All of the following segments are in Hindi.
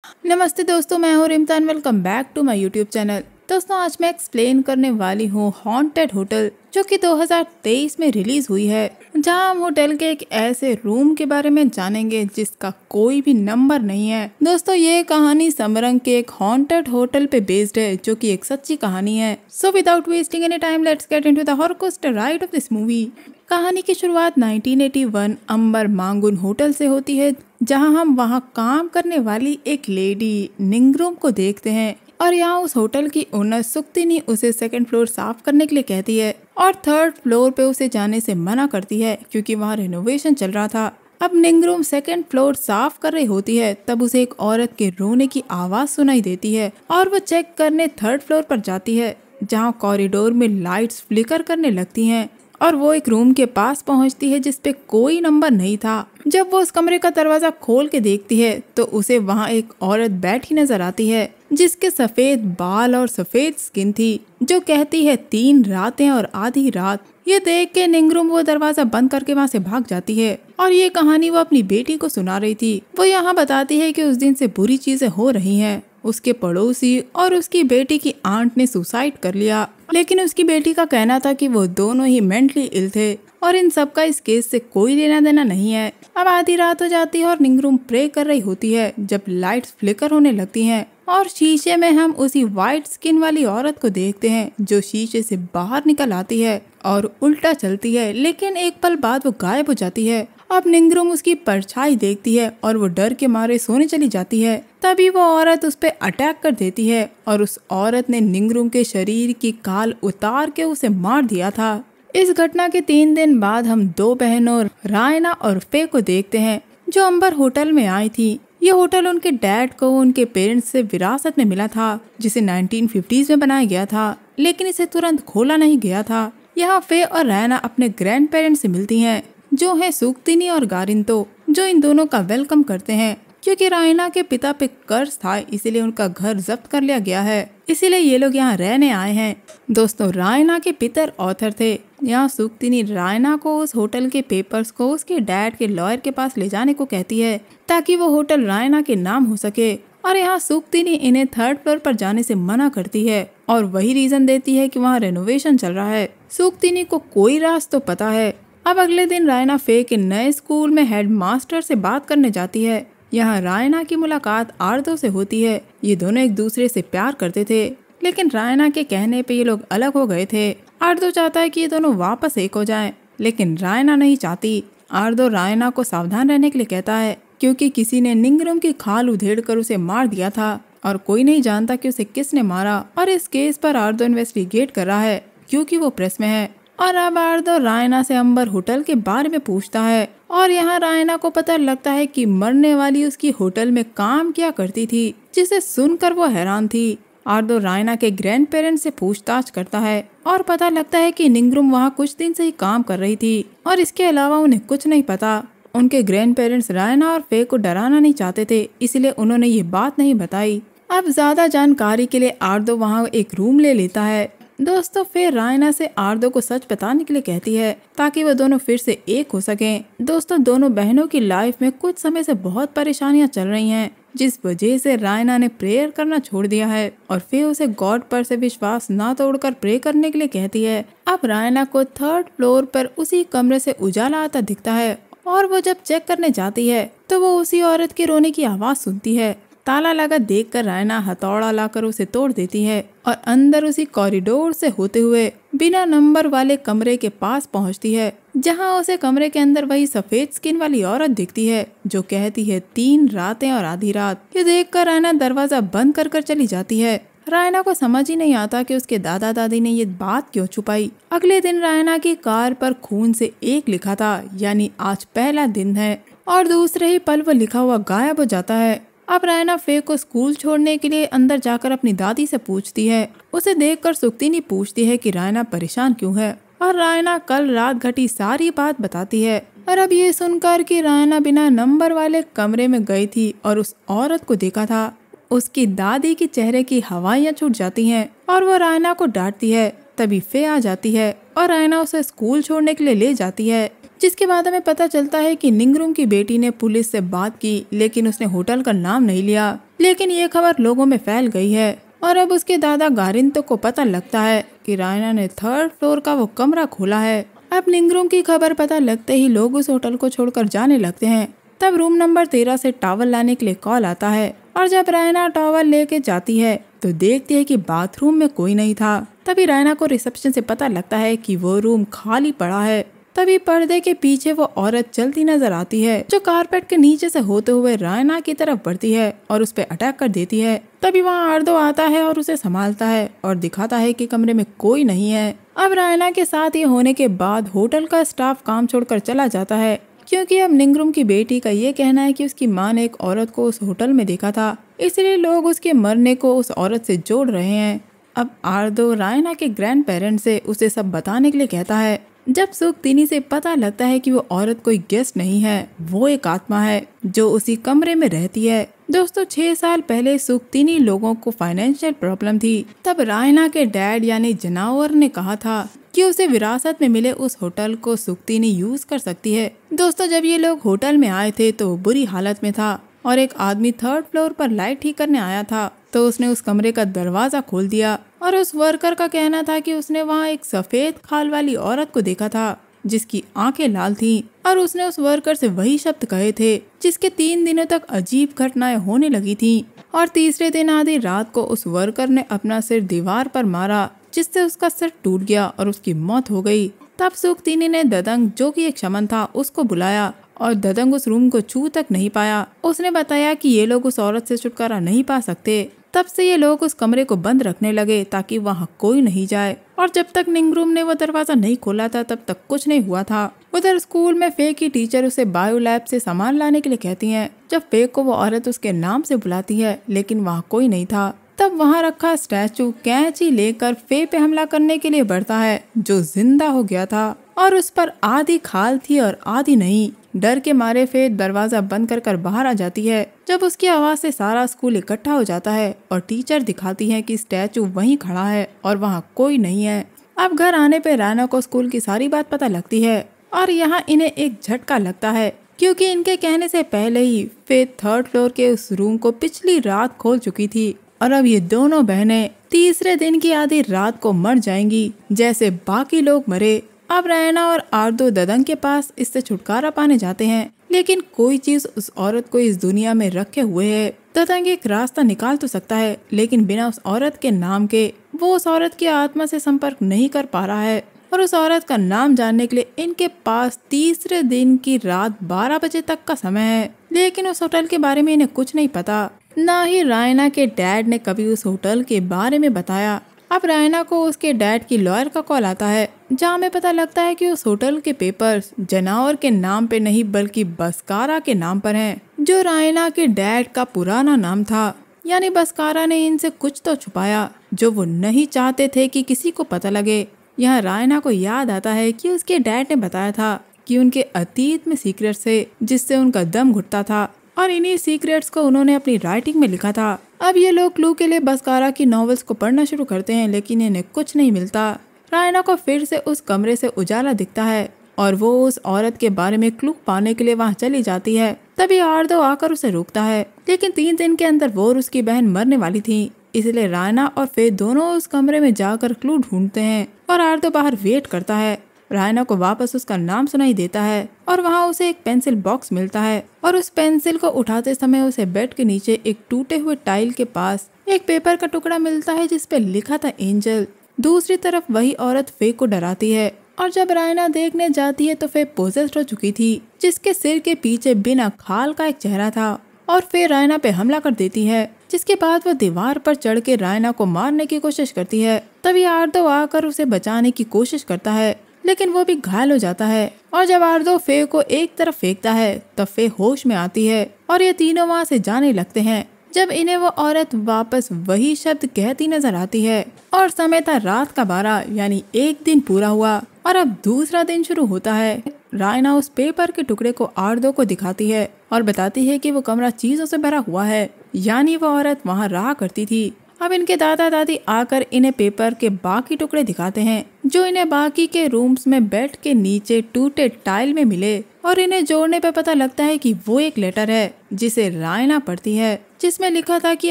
नमस्ते दोस्तों, मैं हूँ Rimta and welcome back to my YouTube channel. दोस्तों, आज मैं एक्सप्लेन करने वाली हूँ हॉन्टेड होटल, जो कि 2023 में रिलीज हुई है, जहाँ हम होटल के एक ऐसे रूम के बारे में जानेंगे जिसका कोई भी नंबर नहीं है। दोस्तों, ये कहानी समरंग के एक हॉन्टेड होटल पे बेस्ड है, जो कि एक सच्ची कहानी है। So without wasting any time, let's get into the horror coaster ride of this movie. कहानी की शुरुआत 1981 अंबर मांगुन होटल से होती है, जहां हम वहां काम करने वाली एक लेडी निंगरूम को देखते हैं। और यहाँ उस होटल की ओनर सुक्तिनी उसे सेकंड फ्लोर साफ करने के लिए कहती है और थर्ड फ्लोर पे उसे जाने से मना करती है, क्योंकि वहाँ रेनोवेशन चल रहा था। अब निंगरूम सेकंड फ्लोर साफ कर रही होती है, तब उसे एक औरत के रोने की आवाज सुनाई देती है और वो चेक करने थर्ड फ्लोर पर जाती है, जहाँ कॉरिडोर में लाइट्स फ्लिकर करने लगती हैं और वो एक रूम के पास पहुंचती है जिसपे कोई नंबर नहीं था। जब वो उस कमरे का दरवाजा खोल के देखती है तो उसे वहाँ एक औरत बैठी नजर आती है, जिसके सफेद बाल और सफेद स्किन थी, जो कहती है 3 रातें और आधी रात। ये देख के निंगरूम वो दरवाजा बंद करके वहाँ से भाग जाती है और ये कहानी वो अपनी बेटी को सुना रही थी। वो यहाँ बताती है कि उस दिन से बुरी चीजें हो रही हैं। उसके पड़ोसी और उसकी बेटी की आंट ने सुसाइड कर लिया, लेकिन उसकी बेटी का कहना था कि वो दोनों ही मेंटली इल थे और इन सब का इस केस से कोई लेना देना नहीं है। अब आधी रात हो जाती है और निंगरूम प्रे कर रही होती है, जब लाइट्स फ्लिकर होने लगती हैं और शीशे में हम उसी वाइट स्किन वाली औरत को देखते हैं, जो शीशे से बाहर निकल आती है और उल्टा चलती है, लेकिन एक पल बाद वो गायब हो जाती है। अब निंगरूम उसकी परछाई देखती है और वो डर के मारे सोने चली जाती है। तभी वो औरत उस पे अटैक कर देती है और उस औरत ने निंगरूम के शरीर की खाल उतार के उसे मार दिया था। इस घटना के 3 दिन बाद हम 2 बहनों रायना और फे को देखते हैं, जो अंबर होटल में आई थी। ये होटल उनके डैड को उनके पेरेंट्स से विरासत में मिला था, जिसे 1950s में बनाया गया था, लेकिन इसे तुरंत खोला नहीं गया था। यहाँ फे और रायना अपने ग्रैंड पेरेंट्स से मिलती हैं, जो है सुक्तिनी और गारिंतो, जो इन दोनों का वेलकम करते हैं। क्योंकि रायना के पिता पे कर्ज था, इसीलिए उनका घर जब्त कर लिया गया है, इसीलिए ये लोग यहाँ रहने आए हैं। दोस्तों, रायना के पितर ऑथर थे। यहाँ सुक्तिनी रायना को उस होटल के पेपर्स को उसके डैड के लॉयर के पास ले जाने को कहती है, ताकि वो होटल रायना के नाम हो सके। और यहाँ सुक्तिनी इन्हें थर्ड फ्लोर पर जाने से मना करती है और वही रीजन देती है कि वहाँ रेनोवेशन चल रहा है। सुक्तिनी को कोई राज तो पता है। अब अगले दिन रायना फे के नए स्कूल में हेड मास्टर से बात करने जाती है। यहाँ रायना की मुलाकात आर्दो से होती है। ये दोनों एक दूसरे से प्यार करते थे, लेकिन रायना के कहने पे ये लोग अलग हो गए थे। आर्दो चाहता है कि ये दोनों वापस एक हो जाएं, लेकिन रायना नहीं चाहती। आर्दो रायना को सावधान रहने के लिए कहता है, क्योंकि किसी ने निंगरूम की खाल उधेड़ कर उसे मार दिया था और कोई नहीं जानता कि उसे किसने मारा। और इस केस पर आर्दो इन्वेस्टिगेट कर रहा है, क्योंकि वो प्रेस में है। और अब आर्दो रायना से अंबर होटल के बारे में पूछता है और यहाँ रायना को पता लगता है कि मरने वाली उसकी होटल में काम किया करती थी, जिसे सुनकर वो हैरान थी। आर्दो रायना के ग्रैंड पेरेंट्स से पूछताछ करता है और पता लगता है कि निंगरूम वहाँ कुछ दिन से ही काम कर रही थी और इसके अलावा उन्हें कुछ नहीं पता। उनके ग्रैंड पेरेंट्स रायना और फे को डराना नहीं चाहते थे, इसलिए उन्होंने ये बात नहीं बताई। अब ज्यादा जानकारी के लिए आर्दो वहाँ एक रूम ले लेता है। दोस्तों, फिर रायना से आर्दो को सच बताने के लिए कहती है, ताकि वो दोनों फिर से एक हो सकें। दोस्तों, दोनों बहनों की लाइफ में कुछ समय से बहुत परेशानियां चल रही हैं, जिस वजह से रायना ने प्रेयर करना छोड़ दिया है और फिर उसे गॉड पर से विश्वास ना तोड़कर प्रे करने के लिए कहती है। अब रायना को थर्ड फ्लोर पर उसी कमरे से उजाला आता दिखता है और वो जब चेक करने जाती है तो वो उसी औरत के रोने की आवाज सुनती है। ताला लगा देखकर रायना हथौड़ा लाकर उसे तोड़ देती है और अंदर उसी कॉरिडोर से होते हुए बिना नंबर वाले कमरे के पास पहुंचती है, जहां उसे कमरे के अंदर वही सफेद स्किन वाली औरत दिखती है, जो कहती है 3 रातें और आधी रात। ये देखकर रायना दरवाजा बंद कर चली जाती है। रायना को समझ ही नहीं आता कि उसके दादा दादी ने ये बात क्यों छुपाई। अगले दिन रायना की कार पर खून से 1 लिखा था, यानी आज पहला दिन है, और दूसरे ही पल वो लिखा हुआ गायब हो जाता है। अब रायना फे को स्कूल छोड़ने के लिए अंदर जाकर अपनी दादी से पूछती है। उसे देखकर सुक्तिनी पूछती है कि रायना परेशान क्यों है, और रायना कल रात घटी सारी बात बताती है। और अब ये सुनकर कि रायना बिना नंबर वाले कमरे में गई थी और उस औरत को देखा था, उसकी दादी के चेहरे की हवाइयाँ छूट जाती हैं और वो रायना को डांटती है। तभी फे आ जाती है और रायना उसे स्कूल छोड़ने के लिए ले जाती है। जिसके बाद हमें पता चलता है कि निंगरूम की बेटी ने पुलिस से बात की, लेकिन उसने होटल का नाम नहीं लिया। लेकिन ये खबर लोगों में फैल गई है और अब उसके दादा गारिंतो को पता लगता है कि रायना ने 3rd फ्लोर का वो कमरा खोला है। अब निंगरूम की खबर पता लगते ही लोग उस होटल को छोड़कर जाने लगते हैं। तब रूम नंबर 13 से टॉवल लाने के लिए कॉल आता है और जब रायना टॉवल लेके जाती है तो देखती है कि बाथरूम में कोई नहीं था। तभी रायना को रिसेप्शन से पता लगता है कि वो रूम खाली पड़ा है। तभी पर्दे के पीछे वो औरत चलती नजर आती है जो कारपेट के नीचे से होते हुए रायना की तरफ बढ़ती है और उस पर अटैक कर देती है। तभी वहाँ आर्दो आता है और उसे संभालता है और दिखाता है कि कमरे में कोई नहीं है। अब रायना के साथ ये होने के बाद होटल का स्टाफ काम छोड़कर चला जाता है, क्योंकि अब निंगरूम की बेटी का ये कहना है कि उसकी माँ ने एक औरत को उस होटल में देखा था, इसलिए लोग उसके मरने को उस औरत से जोड़ रहे हैं। अब आर्दो रायना के ग्रैंड पेरेंट्स से उसे सब बताने के लिए कहता है। जब सुक्तिनी से पता लगता है कि वो औरत कोई गेस्ट नहीं है, वो एक आत्मा है जो उसी कमरे में रहती है। दोस्तों 6 साल पहले सुक्तिनी लोगों को फाइनेंशियल प्रॉब्लम थी। तब रायना के डैड यानी जनावर ने कहा था कि उसे विरासत में मिले उस होटल को सुक्तिनी यूज कर सकती है। दोस्तों जब ये लोग होटल में आए थे तो बुरी हालत में था और एक आदमी 3rd फ्लोर पर लाइट ठीक करने आया था, तो उसने उस कमरे का दरवाजा खोल दिया और उस वर्कर का कहना था कि उसने वहाँ एक सफेद खाल वाली औरत को देखा था जिसकी आंखें लाल थीं और उसने उस वर्कर से वही शब्द कहे थे जिसके 3 दिनों तक अजीब घटनाएं होने लगी थीं। और तीसरे दिन आधी रात को उस वर्कर ने अपना सिर दीवार पर मारा, जिससे उसका सिर टूट गया और उसकी मौत हो गई। तब सुक्तिनी ने ददंग जो कि एक शमन था उसको बुलाया और ददंग उस रूम को छू तक नहीं पाया। उसने बताया कि ये लोग उस औरत से छुटकारा नहीं पा सकते। तब से ये लोग उस कमरे को बंद रखने लगे ताकि वहाँ कोई नहीं जाए। और जब तक निंगरूम ने वो दरवाजा नहीं खोला था तब तक कुछ नहीं हुआ था। उधर स्कूल में फे की टीचर उसे बायो लैब से सामान लाने के लिए कहती हैं। जब फे को वो औरत उसके नाम से बुलाती है, लेकिन वहाँ कोई नहीं था। तब वहाँ रखा स्टैचू कैंची लेकर फे पे हमला करने के लिए बढ़ता है, जो जिंदा हो गया था और उस पर आधी खाल थी और आधी नहीं। डर के मारे फे दरवाजा बंद कर बाहर आ जाती है। जब उसकी आवाज से सारा स्कूल इकट्ठा हो जाता है और टीचर दिखाती है कि स्टैचू वहीं खड़ा है और वहाँ कोई नहीं है। अब घर आने पे रायना को स्कूल की सारी बात पता लगती है और यहाँ इन्हें एक झटका लगता है, क्योंकि इनके कहने से पहले ही फे 3rd फ्लोर के उस रूम को पिछली रात खोल चुकी थी और अब ये दोनों बहनें तीसरे दिन की आधी रात को मर जाएंगी जैसे बाकी लोग मरे। अब रायना और आर्दो ददंग के पास इससे छुटकारा पाने जाते हैं, लेकिन कोई चीज उस औरत को इस दुनिया में रखे हुए है। ददंग एक रास्ता निकाल तो सकता है, लेकिन बिना उस औरत के नाम के वो उस औरत की आत्मा से संपर्क नहीं कर पा रहा है। और उस औरत का नाम जानने के लिए इनके पास तीसरे दिन की रात 12 बजे तक का समय है, लेकिन उस होटल के बारे में इन्हें कुछ नहीं पता। ना ही रायना के डैड ने कभी उस होटल के बारे में बताया। अब रायना को उसके डैड की लॉयर का कॉल आता है, जहाँ में पता लगता है कि उस होटल के पेपर्स जनावर के नाम पे नहीं बल्कि बस्कारा के नाम पर हैं, जो रायना के डैड का पुराना नाम था। यानी बस्कारा ने इनसे कुछ तो छुपाया जो वो नहीं चाहते थे कि किसी को पता लगे। यहाँ रायना को याद आता है कि उसके डैड ने बताया था कि उनके अतीत में सीक्रेट्स थे जिससे उनका दम घुटता था और इन्हीं सीक्रेट्स को उन्होंने अपनी राइटिंग में लिखा था। अब ये लोग क्लू के लिए बस्कारा की नॉवेल्स को पढ़ना शुरू करते हैं, लेकिन इन्हें कुछ नहीं मिलता। रायना को फिर से उस कमरे से उजाला दिखता है और वो उस औरत के बारे में क्लू पाने के लिए वहाँ चली जाती है। तभी आर्दो आकर उसे रोकता है, लेकिन 3 दिन के अंदर वो और उसकी बहन मरने वाली थी, इसलिए रायना और फे दोनों उस कमरे में जाकर क्लू ढूंढते हैं और आर्दो बाहर वेट करता है। रायना को वापस उसका नाम सुनाई देता है और वहाँ उसे एक पेंसिल बॉक्स मिलता है और उस पेंसिल को उठाते समय उसे बेड के नीचे एक टूटे हुए टाइल के पास एक पेपर का टुकड़ा मिलता है जिस पे लिखा था एंजल। दूसरी तरफ वही औरत फे को डराती है और जब रायना देखने जाती है तो फे पोजेस्ड हो चुकी थी, जिसके सिर के पीछे बिना खाल का एक चेहरा था और फे रायना पे हमला कर देती है, जिसके बाद वो दीवार पर चढ़ के रायना को मारने की कोशिश करती है। तभी आर्दो आकर उसे बचाने की कोशिश करता है, लेकिन वो भी घायल हो जाता है और जब आर्दो फे को एक तरफ फेंकता है तब फे होश में आती है और ये तीनों वहाँ से जाने लगते हैं। जब इन्हें वो औरत वापस वही शब्द कहती नजर आती है और समय था रात का 12, यानी एक दिन पूरा हुआ और अब दूसरा दिन शुरू होता है। रायना उस पेपर के टुकड़े को आर्दो को दिखाती है और बताती है कि वो कमरा चीजों से भरा हुआ है, यानी वो औरत वहाँ रहा करती थी अब इनके दादा दादी आकर इन्हें पेपर के बाकी टुकड़े दिखाते हैं जो इन्हें बाकी के रूम्स में बेड के नीचे टूटे टाइल में मिले, और इन्हें जोड़ने पे पता लगता है कि वो एक लेटर है जिसे रायना पढ़ती है, जिसमें लिखा था कि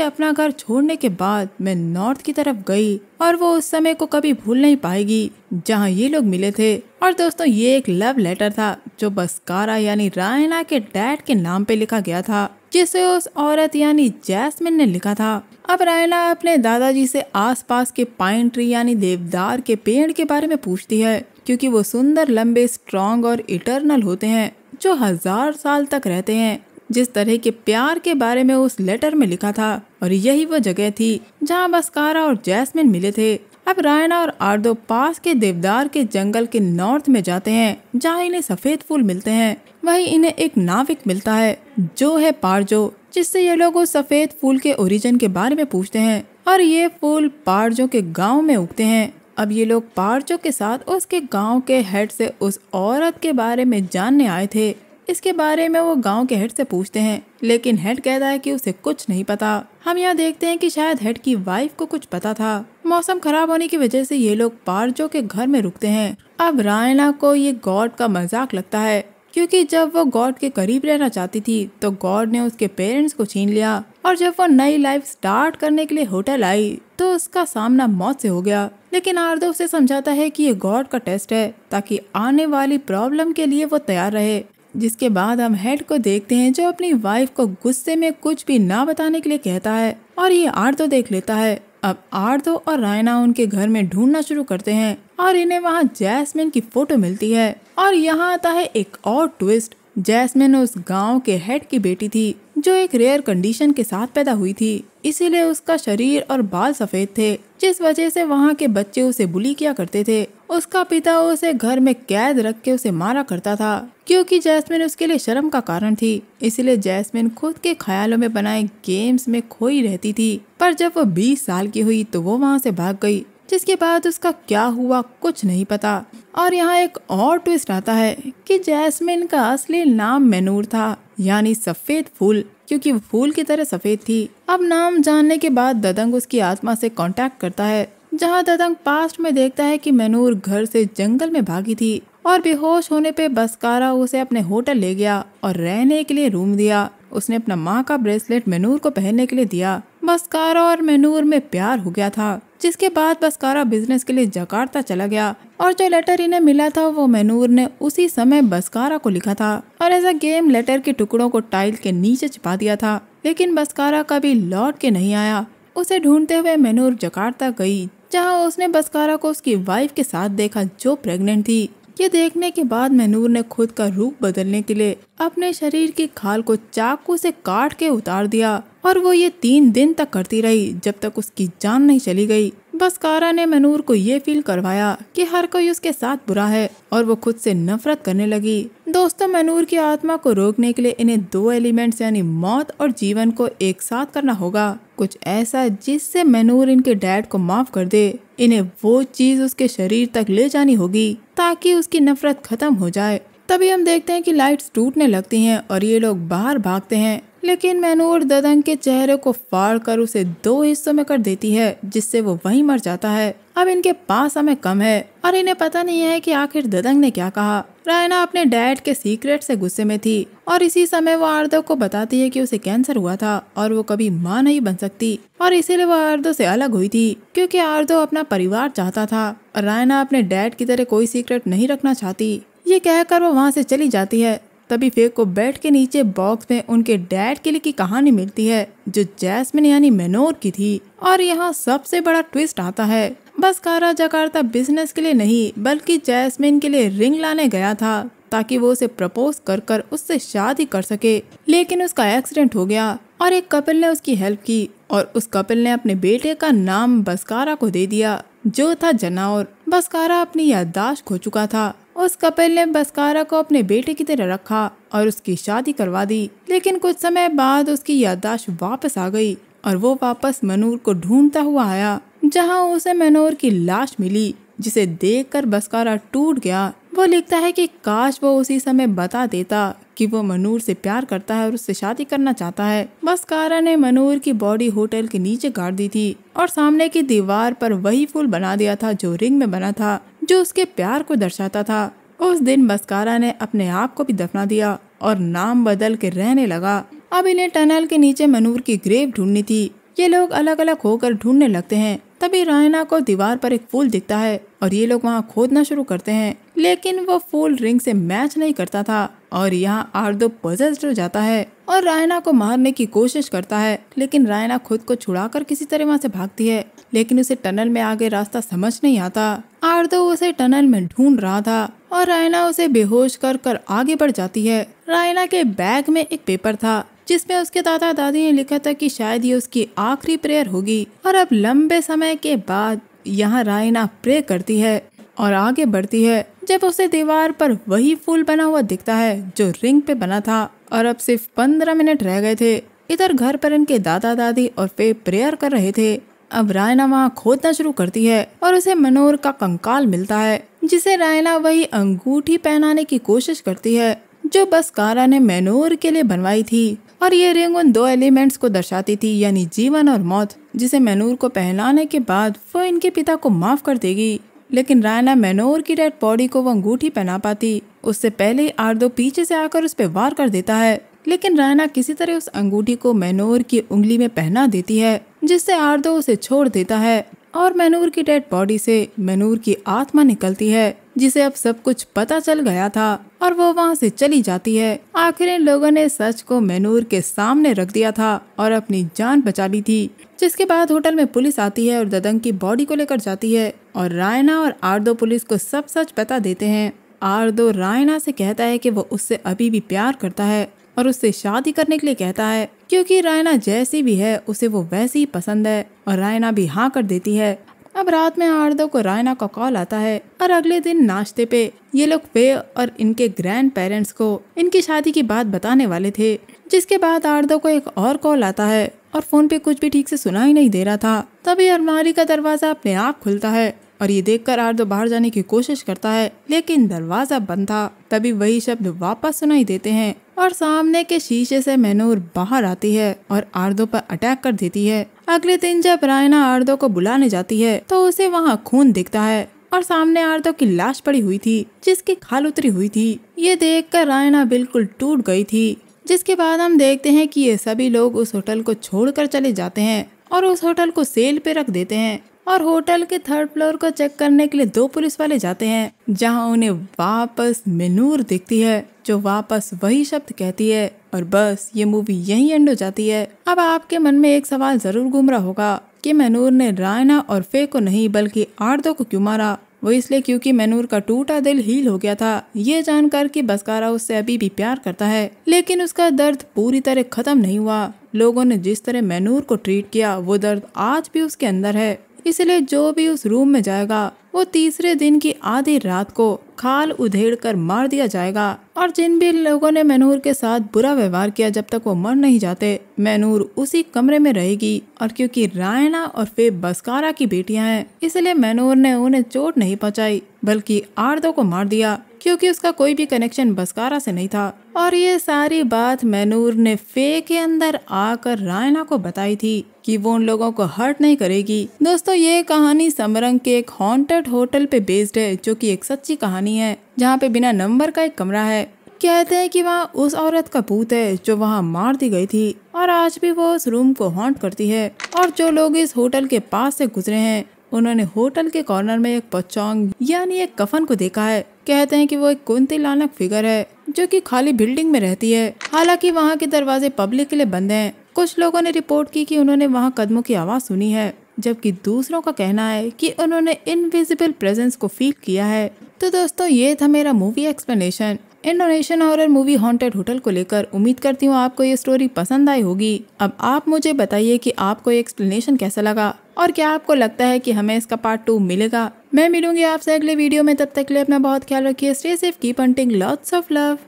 अपना घर छोड़ने के बाद मैं नॉर्थ की तरफ गई और वो उस समय को कभी भूल नहीं पाएगी जहाँ ये लोग मिले थे। और दोस्तों, ये एक लव लेटर था जो बस्कारा यानी रायना के डैड के नाम पे लिखा गया था, जिसे उस औरत यानी जैस्मिन ने लिखा था। अब रायना अपने दादाजी से आसपास के पाइन ट्री यानी देवदार के पेड़ के बारे में पूछती है, क्योंकि वो सुंदर, लंबे, स्ट्रॉन्ग और इटर्नल होते हैं जो 1000 साल तक रहते हैं, जिस तरह के प्यार के बारे में उस लेटर में लिखा था। और यही वो जगह थी जहाँ बस्कारा और जैस्मिन मिले थे। अब रायना और आर्दो पास के देवदार के जंगल के नॉर्थ में जाते हैं जहाँ इन्हें सफेद फूल मिलते हैं। वहीं इन्हें एक नाविक मिलता है जो है पारजो, जिससे ये लोग उस सफेद फूल के ओरिजिन के बारे में पूछते हैं। और ये फूल पारजो के गांव में उगते हैं। अब ये लोग पारजो के साथ उसके गांव के हेड से उस औरत के बारे में जानने आए थे। इसके बारे में वो गांव के हेड से पूछते हैं, लेकिन हेड कहता है कि उसे कुछ नहीं पता। हम यहाँ देखते हैं कि शायद हेड की वाइफ को कुछ पता था। मौसम खराब होने की वजह से ये लोग पारजो के घर में रुकते हैं। अब रायना को ये गॉड का मजाक लगता है, क्योंकि जब वो गॉड के करीब रहना चाहती थी तो गॉड ने उसके पेरेंट्स को छीन लिया, और जब वो नई लाइफ स्टार्ट करने के लिए होटल आई तो उसका सामना मौत से हो गया। लेकिन आर्दो उसे समझाता है कि ये गॉड का टेस्ट है ताकि आने वाली प्रॉब्लम के लिए वो तैयार रहे। जिसके बाद हम हेड को देखते हैं जो अपनी वाइफ को गुस्से में कुछ भी ना बताने के लिए कहता है, और ये आर्दो देख लेता है। अब आर्दो और रायना उनके घर में ढूंढना शुरू करते हैं और इन्हें वहाँ जैस्मिन की फोटो मिलती है। और यहाँ आता है एक और ट्विस्ट। जैस्मिन उस गांव के हेड की बेटी थी जो एक रेयर कंडीशन के साथ पैदा हुई थी, इसीलिए उसका शरीर और बाल सफेद थे, जिस वजह से वहाँ के बच्चे उसे बुली किया करते थे। उसका पिता उसे घर में कैद रख के उसे मारा करता था, क्योंकि जैस्मिन उसके लिए शर्म का कारण थी। इसलिए जैस्मिन खुद के ख्यालों में बनाए गेम्स में खोई रहती थी। पर जब वो 20 साल की हुई तो वो वहाँ से भाग गई, जिसके बाद उसका क्या हुआ कुछ नहीं पता। और यहाँ एक और ट्विस्ट आता है कि जैस्मिन का असली नाम मैनूर था, यानी सफेद फूल, क्योंकि वो फूल की तरह सफेद थी। अब नाम जानने के बाद ददंग उसकी आत्मा से कांटेक्ट करता है, जहाँ ददंग पास्ट में देखता है कि मैनूर घर से जंगल में भागी थी, और बेहोश होने पे बस्कारा उसे अपने होटल ले गया और रहने के लिए रूम दिया। उसने अपना माँ का ब्रेसलेट मैनूर को पहनने के लिए दिया। बस्कारा और मैनूर में प्यार हो गया था, जिसके बाद बस्कारा बिजनेस के लिए जकार्ता चला गया, और जो लेटर इन्हें मिला था वो मैनूर ने उसी समय बस्कारा को लिखा था। और एज अ गेम लेटर के टुकड़ों को टाइल के नीचे छिपा दिया था, लेकिन बस्कारा कभी लौट के नहीं आया। उसे ढूंढते हुए मैनूर जकार्ता गई, जहाँ उसने बस्कारा को उसकी वाइफ के साथ देखा जो प्रेग्नेंट थी। ये देखने के बाद मैनूर ने खुद का रूप बदलने के लिए अपने शरीर की खाल को चाकू से काट के उतार दिया, और वो ये 3 दिन तक करती रही जब तक उसकी जान नहीं चली गई। बस्कारा ने मैनूर को ये फील करवाया कि हर कोई उसके साथ बुरा है, और वो खुद से नफरत करने लगी। दोस्तों, मैनूर की आत्मा को रोकने के लिए इन्हें 2 एलिमेंट्स यानी मौत और जीवन को एक साथ करना होगा। कुछ ऐसा जिससे मैनूर इनके डैड को माफ कर दे। इन्हें वो चीज उसके शरीर तक ले जानी होगी ताकि उसकी नफरत खत्म हो जाए। तभी हम देखते हैं कि लाइट्स टूटने लगती हैं और ये लोग बाहर भागते हैं, लेकिन मैनूर ददंग के चेहरे को फाड़ कर उसे 2 हिस्सों में कर देती है, जिससे वो वहीं मर जाता है। अब इनके पास समय कम है और इन्हें पता नहीं है कि आखिर ददंग ने क्या कहा। रायना अपने डैड के सीक्रेट से गुस्से में थी, और इसी समय वो आर्दो को बताती है कि उसे कैंसर हुआ था और वो कभी माँ नहीं बन सकती, और इसीलिए वो आर्दो से अलग हुई थी, क्योंकि आर्दो अपना परिवार चाहता था और रायना अपने डैड की तरह कोई सीक्रेट नहीं रखना चाहती। ये कहकर वो वहाँ से चली जाती है। तभी फेक को बेड के नीचे बॉक्स में उनके डैड के लिए की कहानी मिलती है, जो जैस्मिन यानी मैनूर की थी। और यहाँ सबसे बड़ा ट्विस्ट आता है। बस्कारा जकार्ता बिजनेस के लिए नहीं बल्कि जैस्मिन के लिए रिंग लाने गया था ताकि वो उसे प्रपोज कर उससे शादी कर सके, लेकिन उसका एक्सीडेंट हो गया और एक कपल ने उसकी हेल्प की, और उस कपल ने अपने बेटे का नाम बस्कारा को दे दिया जो था जनावर। बस्कारा अपनी याददाश्त खो चुका था। उस कपल ने बस्कारा को अपने बेटे की तरह रखा और उसकी शादी करवा दी, लेकिन कुछ समय बाद उसकी याददाश्त वापस आ गई और वो वापस मैनूर को ढूंढता हुआ आया, जहां उसे मैनूर की लाश मिली, जिसे देखकर बस्कारा टूट गया। वो लिखता है कि काश वो उसी समय बता देता कि वो मनूर से प्यार करता है और उससे शादी करना चाहता है। बस्कारा ने मनूर की बॉडी होटल के नीचे गाड़ दी थी और सामने की दीवार पर वही फूल बना दिया था जो रिंग में बना था, जो उसके प्यार को दर्शाता था। उस दिन बस्कारा ने अपने आप को भी दफना दिया और नाम बदल के रहने लगा। अब इन्हें टनल के नीचे मनूर की ग्रेव ढूंढनी थी। ये लोग अलग अलग होकर ढूंढने लगते हैं। तभी रायना को दीवार पर एक फूल दिखता है और ये लोग वहाँ खोदना शुरू करते हैं, लेकिन वो फूल रिंग से मैच नहीं करता था और यहाँ आर्दो पॉजेस्ड हो जाता है और रायना को मारने की कोशिश करता है, लेकिन रायना खुद को छुड़ाकर किसी तरह वहाँ से भागती है, लेकिन उसे टनल में आगे रास्ता समझ नहीं आता। आर्दो उसे टनल में ढूंढ रहा था और रायना उसे बेहोश कर आगे बढ़ जाती है। रायना के बैग में एक पेपर था जिसमें उसके दादा दादी ने लिखा था कि शायद ये उसकी आखिरी प्रेयर होगी। और अब लंबे समय के बाद यहाँ रायना प्रे करती है और आगे बढ़ती है जब उसे दीवार पर वही फूल बना हुआ दिखता है जो रिंग पे बना था। और अब सिर्फ 15 मिनट रह गए थे। इधर घर पर इनके दादा दादी और फे प्रेयर कर रहे थे। अब रायना वहाँ खोदना शुरू करती है और उसे मनोर का कंकाल मिलता है, जिसे रायना वही अंगूठी पहनाने की कोशिश करती है जो बस्कारा ने मनोर के लिए बनवाई थी। और ये रिंग उन 2 एलिमेंट्स को दर्शाती थी, यानी जीवन और मौत, जिसे मनोर को पहनाने के बाद वो इनके पिता को माफ कर देगी। लेकिन रायना मनोर की डेड बॉडी को वो अंगूठी पहना पाती उससे पहले ही आर्दो पीछे से आकर उस पे वार कर देता है, लेकिन रायना किसी तरह उस अंगूठी को मनोर की उंगली में पहना देती है, जिससे आर्दो उसे छोड़ देता है और मनोर की डेड बॉडी से मनोर की आत्मा निकलती है, जिसे अब सब कुछ पता चल गया था और वो वहाँ से चली जाती है। आखिर इन लोगों ने सच को मनोर के सामने रख दिया था और अपनी जान बचा ली थी। जिसके बाद होटल में पुलिस आती है और ददंग की बॉडी को लेकर जाती है और रायना और आर्दो पुलिस को सब सच बता देते हैं। आर्दो रायना से कहता है कि वो उससे अभी भी प्यार करता है और उससे शादी करने के लिए कहता है, क्योंकि रायना जैसी भी है उसे वो वैसी ही पसंद है और रायना भी हाँ कर देती है। अब रात में आर्दो को रायना का कॉल आता है और अगले दिन नाश्ते पे ये लोग फे और इनके ग्रैंड पेरेंट्स को इनकी शादी की बात बताने वाले थे। जिसके बाद आर्दो को एक और कॉल आता है और फोन पे कुछ भी ठीक से सुना ही नहीं दे रहा था। तभी अलमारी का दरवाजा अपने आप खुलता है और ये देखकर आर्दो बाहर जाने की कोशिश करता है, लेकिन दरवाजा बंद था। तभी वही शब्द वापस सुनाई देते हैं और सामने के शीशे से मनोर बाहर आती है और आर्दो पर अटैक कर देती है। अगले दिन जब रायना आर्दो को बुलाने जाती है तो उसे वहाँ खून दिखता है और सामने आर्दो की लाश पड़ी हुई थी जिसकी खाल उतरी हुई थी। ये देखकर रायना बिल्कुल टूट गई थी। जिसके बाद हम देखते हैं कि ये सभी लोग उस होटल को छोड़कर चले जाते हैं और उस होटल को सेल पे रख देते हैं और होटल के 3rd फ्लोर को चेक करने के लिए 2 पुलिस वाले जाते हैं, जहां उन्हें वापस मनूर दिखती है जो वापस वही शब्द कहती है और बस ये मूवी यहीं एंड हो जाती है। अब आपके मन में एक सवाल जरूर घूम रहा होगा कि मनूर ने रायना और फे को नहीं बल्कि आर्दो को क्यों मारा। वो इसलिए क्योंकि मनूर का टूटा दिल हील हो गया था, ये जानकर कि बस्कारा उससे अभी भी प्यार करता है, लेकिन उसका दर्द पूरी तरह खत्म नहीं हुआ। लोगों ने जिस तरह मनूर को ट्रीट किया वो दर्द आज भी उसके अंदर है, इसलिए जो भी उस रूम में जाएगा वो तीसरे दिन की आधी रात को खाल उधेड़ कर मार दिया जाएगा। और जिन भी लोगों ने मनूर के साथ बुरा व्यवहार किया, जब तक वो मर नहीं जाते मनूर उसी कमरे में रहेगी। और क्योंकि रायना और फे बस्कारा की बेटियां हैं, इसलिए मनूर ने उन्हें चोट नहीं पहुंचाई बल्कि आर्दो को मार दिया, क्योंकि उसका कोई भी कनेक्शन बस्कारा से नहीं था। और ये सारी बात मनूर ने फे के अंदर आकर रायना को बताई थी कि वो उन लोगों को हर्ट नहीं करेगी। दोस्तों, ये कहानी समरंग के एक हॉन्टेड होटल पे बेस्ड है, जो कि एक सच्ची कहानी है, जहाँ पे बिना नंबर का एक कमरा है। कहते हैं कि वहाँ उस औरत का भूत है जो वहाँ मार दी गई थी और आज भी वो उस रूम को हॉन्ट करती है। और जो लोग इस होटल के पास से गुजरे हैं उन्होंने होटल के कॉर्नर में एक पचौंग यानी एक कफन को देखा है। कहते हैं कि वो एक कुंतिलानक फिगर है जो कि खाली बिल्डिंग में रहती है। हालांकि वहाँ के दरवाजे पब्लिक के लिए बंद हैं। कुछ लोगों ने रिपोर्ट की कि उन्होंने वहाँ कदमों की आवाज सुनी है, जबकि दूसरों का कहना है कि उन्होंने इनविजिबल प्रेजेंस को फील किया है। तो दोस्तों, ये था मेरा movie explanation Indonesian horror movie haunted hotel को लेकर। उम्मीद करती हूँ आपको ये स्टोरी पसंद आई होगी। अब आप मुझे बताइए कि आपको ये एक्सप्लेनेशन कैसा लगा और क्या आपको लगता है कि हमें इसका पार्ट 2 मिलेगा। मैं मिलूंगी आपसे अगले वीडियो में, तब तक के लिए अपना बहुत ख्याल रखिए। Stay safe, keep hunting, lots of love.